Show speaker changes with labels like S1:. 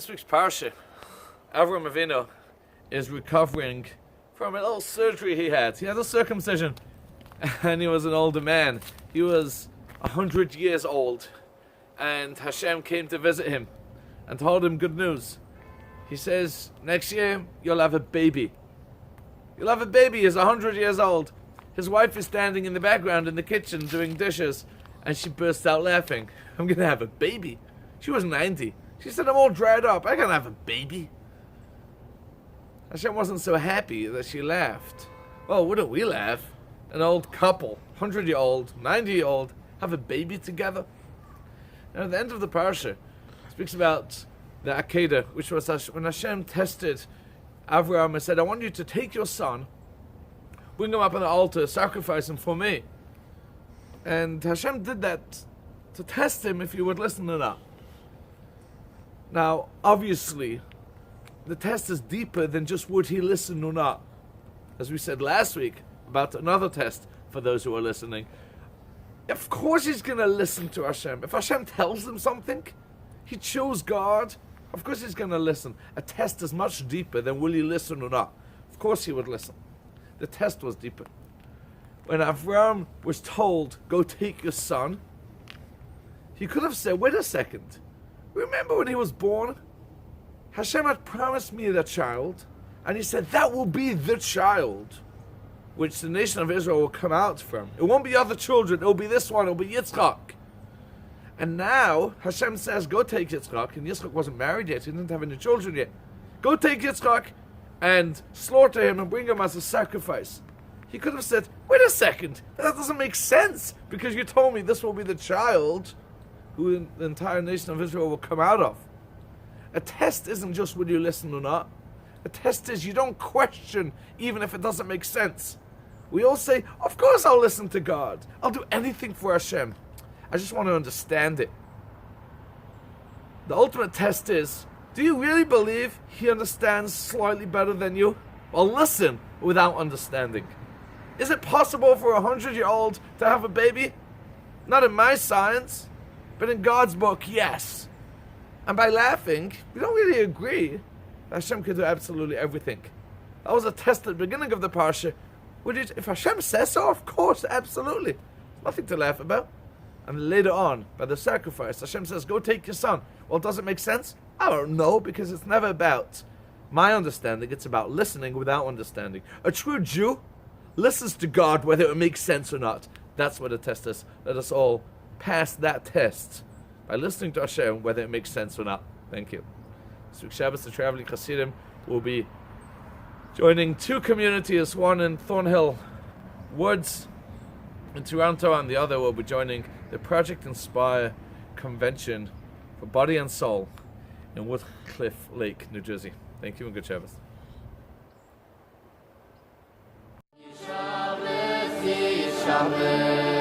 S1: this week's Parsha, Avraham Avinu is recovering from a little surgery he had. He had a circumcision, and he was an older man. He was 100 years old, and Hashem came to visit him and told him good news. He says, next year you'll have a baby. You'll have a baby. He's 100 years old. His wife is standing in the background in the kitchen doing dishes, and she burst out laughing. I'm going to have a baby. She was 90. She said, I'm all dried up. I can't have a baby. Hashem wasn't so happy that she laughed. Well, wouldn't we laugh? An old couple, 100-year-old, 90-year-old, have a baby together? And at the end of the Parsha, it speaks about the Akedah, which was when Hashem tested Avraham and said, I want you to take your son, bring him up on the altar, sacrifice him for me. And Hashem did that to test him if he would listen or not. Now, obviously, the test is deeper than just would he listen or not. As we said last week about another test for those who are listening. Of course he's going to listen to Hashem. If Hashem tells him something, he chose God, of course he's going to listen. A test is much deeper than will he listen or not. Of course he would listen. The test was deeper. When Avraham was told, go take your son, he could have said, wait a second. Remember when he was born? Hashem had promised me the child, and he said, that will be the child which the nation of Israel will come out from. It won't be other children, it will be this one, it will be Yitzchak. And now, Hashem says, go take Yitzchak, and Yitzchak wasn't married yet, he didn't have any children yet. Go take Yitzchak and slaughter him and bring him as a sacrifice. He could have said, wait a second, that doesn't make sense, because you told me this will be the child who the entire nation of Israel will come out of. A test isn't just will you listen or not. A test is you don't question even if it doesn't make sense. We all say, of course I'll listen to God. I'll do anything for Hashem. I just want to understand it. The ultimate test is, do you really believe He understands slightly better than you? Well, listen without understanding. Is it possible for a 100-year-old to have a baby? Not in my science, but in God's book, yes. And by laughing, we don't really agree that Hashem can do absolutely everything. That was a test at the beginning of the Parsha. If Hashem says so, of course, absolutely. Nothing to laugh about. And later on, by the sacrifice, Hashem says, go take your son. Well, does it make sense? I don't know, because it's never about my understanding. It's about listening without understanding. A true Jew listens to God whether it makes sense or not. That's what the test is. Let us all pass that test by listening to Hashem whether it makes sense or not. Thank you. This week Shabbos, the traveling Hasidim will be joining two communities, one in Thornhill Woods in Toronto, and the other will be joining the Project Inspire Convention for Body and Soul in Woodcliff Lake, New Jersey. Thank you and good Shabbos.
S2: Shabbos.